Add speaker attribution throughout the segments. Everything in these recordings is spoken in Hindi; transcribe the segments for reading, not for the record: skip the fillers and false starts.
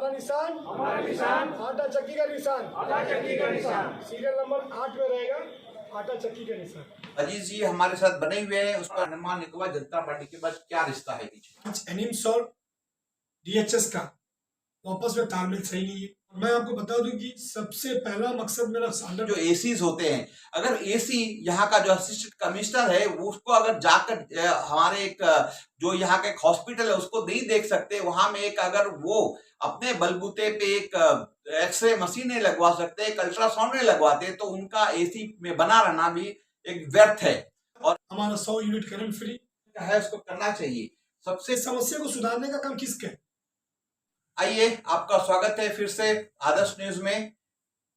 Speaker 1: हमारा निशान आटा चक्की का निशान सीरियल नंबर 8 में रहेगा, आटा चक्की का निशान।
Speaker 2: अजीत जी हमारे साथ बने हुए हैं, उस पर अंडमान निकोबार जनता पार्टी के बाद क्या रिश्ता है बीच में?
Speaker 1: आज एनिम्स और डीएचएस का वापस में तालमेल सही नहीं है। मैं आपको बता दूं कि सबसे पहला मकसद मेरा
Speaker 2: जो एसीज होते हैं, अगर एसी यहाँ का जो असिस्टेंट कमिश्नर है वो उसको अगर जाकर हमारे एक जो यहाँ का एक हॉस्पिटल है उसको नहीं देख सकते, वहां में एक अगर वो अपने बलबूते पे एक एक्सरे मशीन नहीं लगवा सकते, एक अल्ट्रासाउंड नहीं लगवाते, तो उनका एसी में बना रहना भी एक व्यर्थ है। और
Speaker 1: हमारा 100 यूनिट करंट फ्री
Speaker 2: है, उसको करना चाहिए। सबसे
Speaker 1: समस्या को सुधारने का काम किसका है?
Speaker 2: आइए, आपका स्वागत है फिर से आदर्श न्यूज में।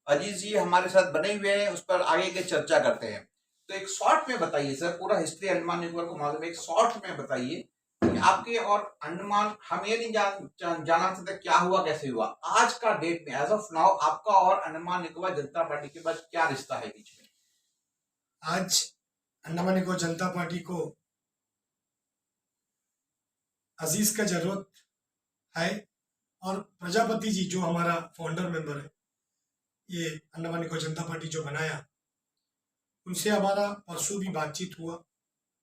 Speaker 2: अजीत जी हमारे साथ बने हुए हैं, उस पर आगे की चर्चा करते हैं। तो एक शॉर्ट में बताइए सर, पूरा हिस्ट्री अंडमान निकोबार को मालूम है, एक शॉर्ट में बताइए कि आपके और अंडमान, हम ये नहीं जानना चाहते क्या हुआ कैसे हुआ, आज का डेट में एज ऑफ नाउ आपका और अंडमान निकोबार जनता पार्टी के बाद क्या रिश्ता है बीच में?
Speaker 1: आज अंडमान निकोबार जनता पार्टी को अजीज का जरूरत है, और प्रजापति जी जो हमारा फाउंडर मेंबर है, ये अंडमान निकोबार जनता पार्टी जो बनाया, उनसे हमारा परसों भी बातचीत हुआ।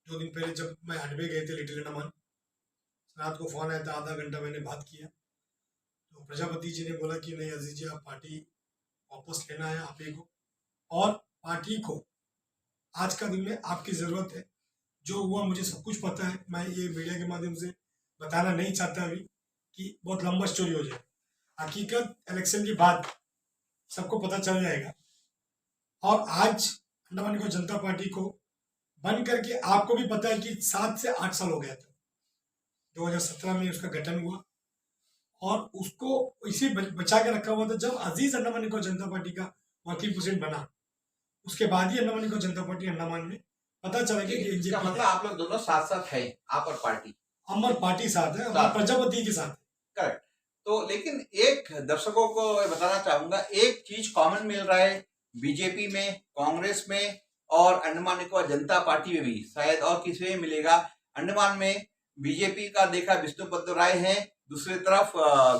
Speaker 1: 2 दिन पहले जब मैं हडवे गए थे लिटिल अंडमान, रात को फोन आया था, आधा घंटा मैंने बात किया। तो प्रजापति जी ने बोला कि नहीं अजीज जी, आप पार्टी वापस लेना है आप ही को, और पार्टी को आज का दिन में आपकी जरूरत है। जो हुआ मुझे सब कुछ पता है, मैं ये मीडिया के माध्यम से बताना नहीं चाहता अभी कि बहुत लंबा स्टोरी हो जाए। हकीकत इलेक्शन के बाद सबको पता चल जाएगा। और आज अंडमान निकोबार जनता पार्टी को बन करके आपको भी पता है कि 7 से 8 साल हो गया था। 2017 में उसका गठन हुआ और उसको इसी बचा के रखा हुआ था। जब अजीज अंडमान निकोबार जनता पार्टी का वर्किंग प्रेसिडेंट बना, उसके बाद ही अंडमान निकोबार जनता पार्टी अंडमान में पता चला कि
Speaker 2: मतलब आप लोग दोनों साथ साथ है, आप और पार्टी,
Speaker 1: अमर पार्टी साथ है, हमारे प्रजापति के साथ।
Speaker 2: करेक्ट। तो लेकिन एक दर्शकों को बताना चाहूंगा, एक चीज कॉमन मिल रहा है बीजेपी में, कांग्रेस में और अंडमान निकोबार जनता पार्टी में भी, शायद और किसी में मिलेगा। अंडमान में बीजेपी का देखा विष्णुपद राय है, दूसरी तरफ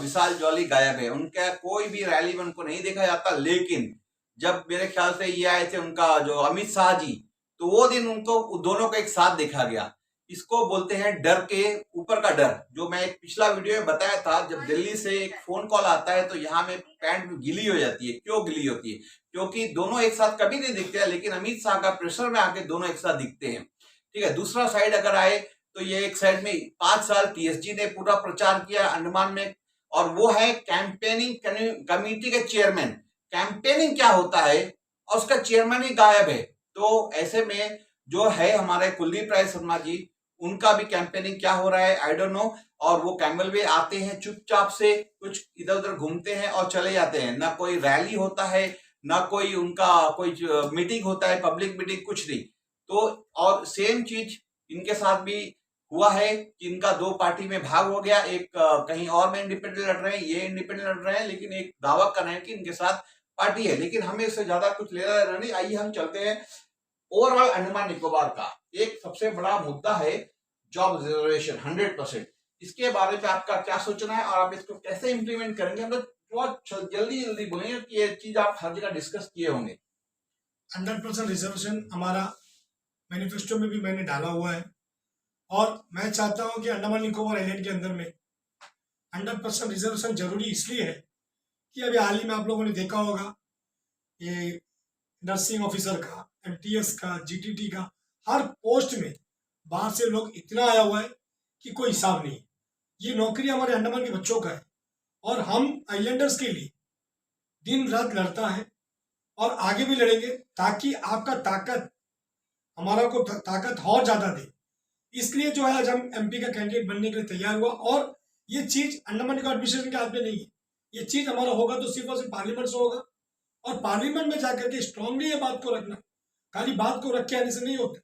Speaker 2: विशाल जॉली गायब है, उनका कोई भी रैली में उनको नहीं देखा जाता। लेकिन जब मेरे ख्याल से ये आए थे उनका जो अमित शाह जी, तो वो दिन उनको दोनों को एक साथ देखा गया। इसको बोलते हैं डर के ऊपर का डर, जो मैं एक पिछला वीडियो में बताया था। जब दिल्ली से एक फोन कॉल आता है तो यहाँ में पैंट गिली हो जाती है। क्यों गिली होती है? क्योंकि दोनों एक साथ कभी नहीं दिखते हैं, लेकिन अमित शाह का प्रेशर में आके दोनों एक साथ दिखते हैं। ठीक है, दूसरा साइड अगर आए तो ये एक साइड में 5 साल टीएसजी ने पूरा प्रचार किया अंडमान में, और वो है कैंपेनिंग कमेटी के चेयरमैन। कैंपेनिंग क्या होता है, और उसका चेयरमैन ही गायब है। तो ऐसे में जो है हमारे कुलदीप राय शर्मा जी, उनका भी कैंपेनिंग क्या हो रहा है आई डोंट नो। और वो कैमल वे आते हैं चुपचाप से, कुछ इधर उधर घूमते हैं और चले जाते हैं, ना कोई रैली होता है, ना कोई उनका कोई मीटिंग होता है, पब्लिक मीटिंग कुछ नहीं। तो और सेम चीज इनके साथ भी हुआ है कि इनका 2 पार्टी में भाग हो गया। एक कहीं और में इंडिपेंडेंट लड़ रहे हैं, ये इंडिपेंडेंट लड़ रहे हैं, लेकिन एक दावा कर रहे हैं कि इनके साथ पार्टी है। लेकिन हमें इससे ज्यादा कुछ लेना देना नहीं। आइए हम चलते हैं ओवरऑल अंडमान निकोबार का एक सबसे बड़ा मुद्दा है जॉब रिजर्वेशन 100%। इसके बारे में आपका क्या सोचना है और आप इसको कैसे इंप्लीमेंट करेंगे? हम लोग बहुत जल्दी बोलेंगे कि ये चीज आप हर जगह डिस्कस किए होंगे।
Speaker 1: 100% रिजर्वेशन हमारा मैनिफेस्टो में भी मैंने डाला हुआ है, और मैं चाहता हूं कि अंडमान निकोबार आइलैंड के अंदर में 100% रिजर्वेशन जरूरी इसलिए है कि अभी हाल ही में आप लोगों ने देखा होगा, ये नर्सिंग ऑफिसर का, एमटीएस का, जीटीटी का, हर पोस्ट में बाहर से लोग इतना आया हुआ है कि कोई हिसाब नहीं। ये नौकरी हमारे अंडमान के बच्चों का है, और हम आइलैंडर्स के लिए दिन रात लड़ता है और आगे भी लड़ेंगे, ताकि आपका ताकत हमारा को ताकत और ज्यादा दे। इसलिए जो है आज हम एमपी का कैंडिडेट बनने के लिए तैयार हुआ। और ये चीज अंडमान निकोबार एडमिनिस्ट्रेशन के हाथ में नहीं है, ये चीज हमारा होगा तो सिर्फ और सिर्फ पार्लियामेंट से होगा, और पार्लियामेंट में जाकर के स्ट्रांगली ये बात को रखना, खाली बात को रख के आने से नहीं होता,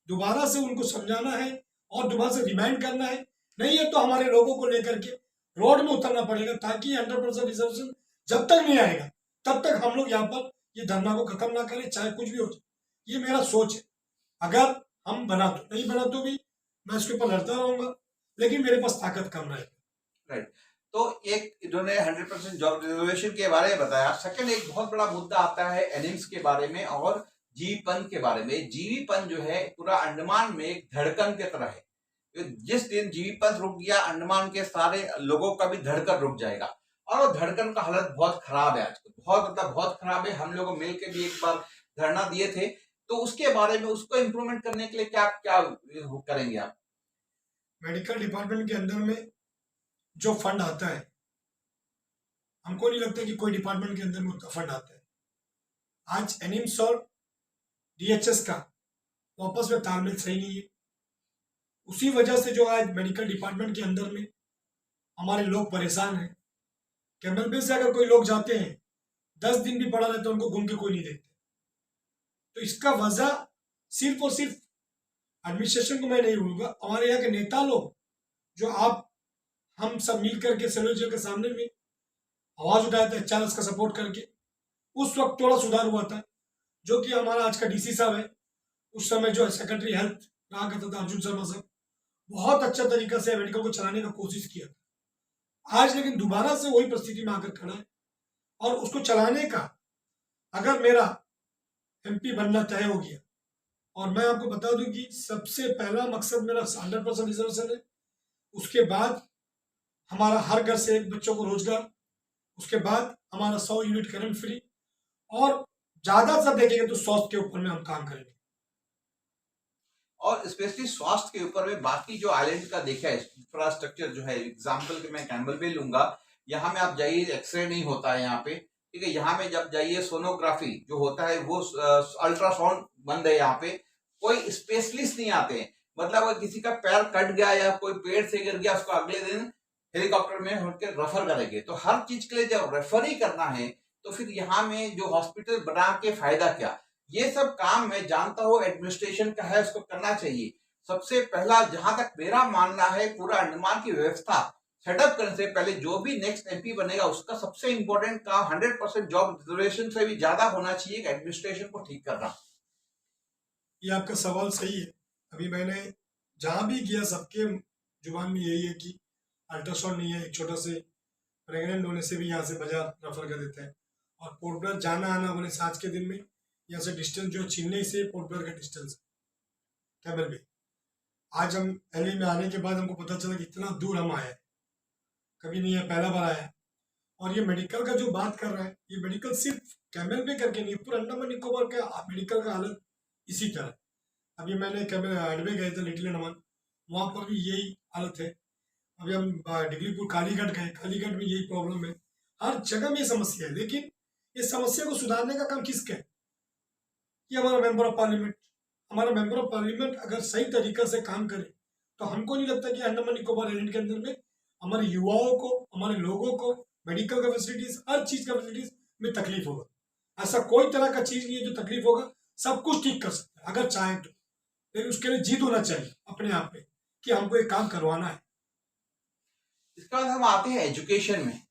Speaker 1: दोबारा से उनको समझाना है और दोबारा से रिमाइंड करना है। नहीं है तो हमारे लोगों को लेकर के रोड में उतरना पड़ेगा, ताकि 100% रिजर्वेशन जब तक नहीं आएगा तब तक हम लोग यहाँ पर ये धरना को खत्म ना करें, चाहे कुछ भी हो जाए। ये मेरा सोच है। अगर हम बना तो, नहीं बना तो भी मैं इसके ऊपर लड़ता रहूंगा, लेकिन मेरे पास ताकत कम रहेगी।
Speaker 2: राइट। तो एक इन्होंने 100% जॉब रिजर्वेशन के बारे में बताया। सेकंड, एक बहुत बड़ा मुद्दा आता है एनिम्स के बारे में और जीवी पंत के बारे में। जीवी पंत जो है पूरा अंडमान में एक धड़कन की तरह है। जिस दिन जीवी पंत रुक गया, अंडमान के सारे लोगों का भी धड़कन रुक जाएगा। और वो धड़कन का हालत बहुत खराब है आजकल, बहुत खराब है। हम लोग मिल के भी एक बार धरना दिए थे, तो उसके बारे में, उसको इम्प्रूवमेंट करने के लिए क्या क्या करेंगे आप?
Speaker 1: मेडिकल डिपार्टमेंट के अंदर में जो फंड आता है, हमको नहीं लगता कि कोई डिपार्टमेंट के अंदर में उतना फंड आता है। आज एनिम्स और डीएचएस का वापस में तालमेल सही नहीं है। उसी वजह से जो आज मेडिकल डिपार्टमेंट के अंदर में हमारे लोग परेशान हैं। कैमल से अगर कोई लोग जाते हैं, 10 दिन भी पड़ा रहता है, उनको घूम के कोई नहीं देखते। तो इसका वजह सिर्फ और सिर्फ एडमिनिस्ट्रेशन को मैं नहीं बोलूंगा, हमारे यहाँ के नेता लोग जो हम सब मिल करके सेलोजियो के सामने में आवाज उठाया था चार्ल्स का सपोर्ट करके, उस वक्त थोड़ा सुधार हुआ था। जो कि हमारा आज का डीसी साहब है, उस समय जो सेक्रेटरी हेल्थ रहा करता था अर्जुन शर्मा साहब, बहुत अच्छा तरीका से मेडिकल को चलाने का कोशिश किया था। आज लेकिन दोबारा से वही परिस्थिति में आकर खड़ा है। और उसको चलाने का अगर मेरा एमपी बनना तय हो गया, और मैं आपको बता दूं कि सबसे पहला मकसद मेरा 100% रिजर्वेशन है। उसके बाद हमारा हर घर से एक बच्चों को रोजगार, उसके बाद हमारा 100 यूनिट करंट फ्री, और ज्यादा से देखेंगे तो स्वास्थ्य के ऊपर में हम काम करेंगे।
Speaker 2: और स्पेशली स्वास्थ्य के ऊपर में बाकी जो आइलैंड का देखा है इंफ्रास्ट्रक्चर जो है, एग्जाम्पल के मैं कैम्बल बे लूंगा। यहाँ में आप जाइए, एक्सरे नहीं होता है यहाँ पे, ठीक है। यहाँ में जब जाइए सोनोग्राफी जो होता है वो अल्ट्रासाउंड बंद है। यहाँ पे कोई स्पेशलिस्ट नहीं आते हैं। मतलब अगर किसी का पैर कट गया या कोई पेड़ से गिर गया, उसको अगले दिन हेलीकॉप्टर में उठकर रेफर करेंगे। तो हर चीज के लिए जब रेफर ही करना है तो फिर यहाँ में जो हॉस्पिटल बना के फायदा क्या? ये सब काम मैं जानता हूँ एडमिनिस्ट्रेशन का है, उसको करना चाहिए। सबसे पहला जहां तक मेरा मानना है, पूरा अंडमान की व्यवस्था सेटअप करने से पहले जो भी नेक्स्ट एमपी बनेगा उसका सबसे इंपॉर्टेंट काम 100% जॉब रिजर्वेशन से भी ज्यादा होना चाहिए, एडमिनिस्ट्रेशन को ठीक करना।
Speaker 1: ये आपका सवाल सही है। अभी मैंने जहां भी किया, सबके जुबान में यही है कि अल्ट्रासाउंड नहीं है, एक छोटा से प्रेग्नेंट होने से भी यहाँ से बाजार रेफर कर देते हैं। और पोर्ट ब्लेयर जाना आना बोले आज के दिन में यहाँ से डिस्टेंस जो चेन्नई से पोर्ट ब्लेयर का डिस्टेंस कैमल में, आज हम एलए में आने के बाद हमको पता चला कि इतना दूर हम आए, कभी नहीं है, पहला बार आया। और ये मेडिकल का जो बात कर रहा है, ये मेडिकल सिर्फ कैमल पे करके नहीं, पूरा अंडमान निकोबार का मेडिकल का हालत इसी तरह। अभी मैंने कैमल अडवे गए थे, लिटिल अंडमान, वहाँ पर भी यही हालत है। अभी हम डिगलीपुर कालीगढ़ गए, कालीगढ़ में यही प्रॉब्लम है। हर जगह में ये समस्या है। लेकिन इस समस्या को सुधारने का काम किसका है? ये हमारा मेंबर ऑफ पार्लियामेंट। हमारा मेंबर ऑफ पार्लियामेंट अगर सही तरीका से काम करे तो हमको नहीं लगता कि अंडमान निकोबार आइलैंड के अंदर में हमारे युवाओं को, हमारे लोगों को मेडिकल का फैसिलिटीज, हर चीज का फैसिलिटीज में तकलीफ होगा। ऐसा कोई तरह का चीज नहीं है जो तकलीफ होगा, सब कुछ ठीक कर सकते हैं अगर चाहे तो। लेकिन उसके लिए जीत होना चाहिए अपने आप में कि हमको एक काम करवाना है।
Speaker 2: इसके बाद हम आते हैं एजुकेशन में।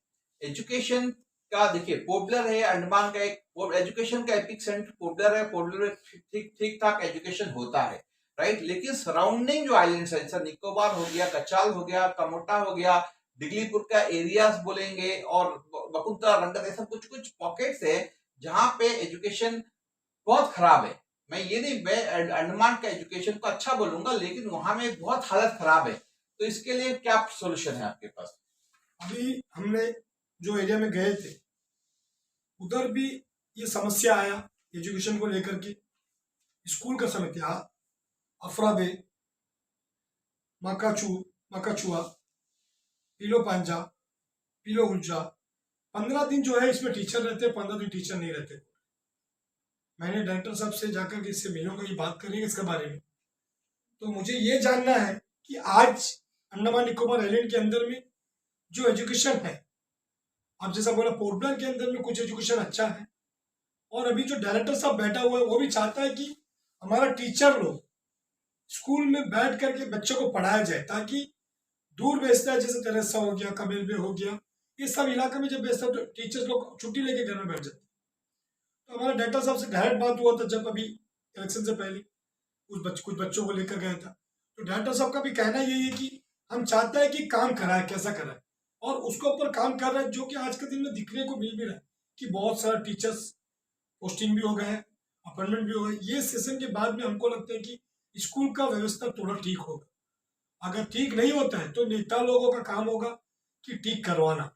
Speaker 2: एजुकेशन का देखिए, पोर्टब्लेयर है अंडमान का एक एजुकेशन का एपिक सेंटर पोर्टब्लेयर है। पोर्टब्लेयर ठीक ठाक एजुकेशन होता है, राइट। लेकिन सराउंडिंग जो आइलैंड्स है, जैसा निकोबार हो गया, कचाल हो गया, कमोटा हो गया, डिगलीपुर का एरियाज बोलेंगे, और बकुंतला, रंगत, ऐसा कुछ कुछ पॉकेट्स है जहां पे एजुकेशन बहुत खराब है। मैं ये नहीं, मैं अंडमान का एजुकेशन को अच्छा बोलूंगा, लेकिन वहां में बहुत हालत खराब है। तो इसके लिए क्या सोल्यूशन है आपके पास?
Speaker 1: अभी हमने जो एरिया में गए थे उधर भी ये समस्या आया एजुकेशन को लेकर के। स्कूल का समय था अफरादे, मकाचुआ, पीलो पांजा, पीलो उल्जा, 15 दिन जो है इसमें टीचर रहते, 15 दिन टीचर नहीं रहते। मैंने डायरेक्टर साहब से जाकर के इससे मिलूंगा, ये बात करेंगे इसके बारे में। तो मुझे ये जानना है कि आज अंडमान निकोबार आइलैंड के अंदर में जो एजुकेशन है, आप जैसा बोला पोर्ट ब्लेयर के अंदर में कुछ एजुकेशन अच्छा है, और अभी जो डायरेक्टर साहब बैठा हुआ है वो भी चाहता है कि हमारा टीचर लोग स्कूल में बैठ करके बच्चों को पढ़ाया जाए, ताकि दूर भेजता है जैसे तेरेसा हो गया, कमेलबे हो गया, ये सब इलाके में जब भेजता है तो टीचर्स लोग छुट्टी लेके घर में बैठ जाते। तो हमारा डायरेक्टर साहब से डायरेक्ट बात हुआ था जब अभी इलेक्शन से पहले कुछ बच्चों को लेकर गया था। तो डायरेक्टर साहब का भी कहना यही है कि हम चाहते हैं कि काम कराए, कैसा कराए। और उसके ऊपर काम कर रहा है, जो कि आज के दिन में दिखने को मिल भी रहा है कि बहुत सारा टीचर्स पोस्टिंग भी हो गए हैं, अपॉइंटमेंट भी हो गए। ये सेशन के बाद में हमको लगता है कि स्कूल का व्यवस्था थोड़ा ठीक होगा। अगर ठीक नहीं होता है तो नेता लोगों का काम होगा कि ठीक करवाना।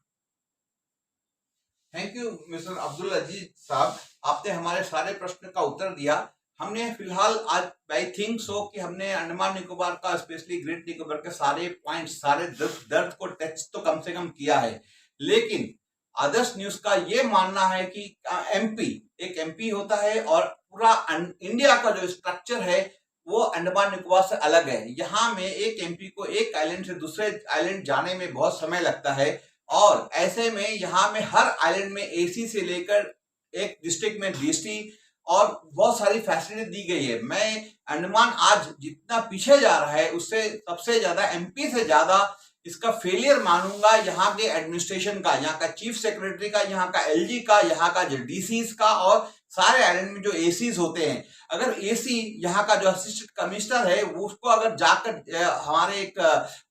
Speaker 2: थैंक यू मिस्टर अब्दुल अजीज साहब, आपने हमारे सारे प्रश्न का उत्तर दिया। हमने फिलहाल आज आई थिंक सो कि हमने अंडमान निकोबार का, स्पेशली ग्रेट निकोबार के सारे पॉइंट्स, सारे दर्द को टच तो कम से कम किया है। लेकिन आदर्श न्यूज का ये मानना है कि एमपी एक एमपी होता है और पूरा इंडिया का जो स्ट्रक्चर है वो अंडमान निकोबार से अलग है। यहाँ में एक एमपी को एक आइलैंड से दूसरे आइलैंड जाने में बहुत समय लगता है और ऐसे में यहाँ में हर आइलैंड में एसी से लेकर एक डिस्ट्रिक्ट में डीसी और बहुत सारी फैसिलिटी दी गई है। मैं अंडमान आज जितना पीछे जा रहा है उससे सबसे ज्यादा एमपी से ज्यादा इसका फेलियर मानूंगा यहाँ के एडमिनिस्ट्रेशन का, यहाँ का चीफ सेक्रेटरी का, यहाँ का एलजी का, यहाँ का जो डीसीज का और सारे आइलैंड में जो एसीज होते हैं। अगर एसी यहाँ का जो असिस्टेंट कमिश्नर है वो उसको अगर जाकर हमारे एक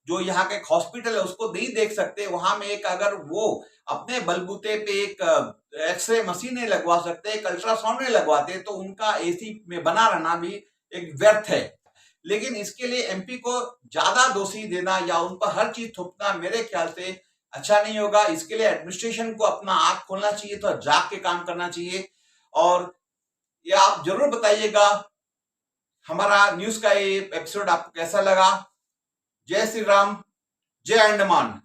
Speaker 2: जो यहाँ का एक हॉस्पिटल है उसको नहीं देख सकते, वहां में एक अगर वो अपने बलबूते पे एक एक्सरे मशीनें लगवा सकते, एक अल्ट्रासाउंड लगवाते तो उनका एसी में बना रहना भी एक व्यर्थ है। लेकिन इसके लिए एमपी को ज्यादा दोषी देना या उन पर हर चीज थोपना मेरे ख्याल से अच्छा नहीं होगा। इसके लिए एडमिनिस्ट्रेशन को अपना आंख खोलना चाहिए, तो जाग के काम करना चाहिए। और ये आप जरूर बताइएगा हमारा न्यूज का ये एपिसोड आपको कैसा लगा। जय श्री राम, जय अंडमान।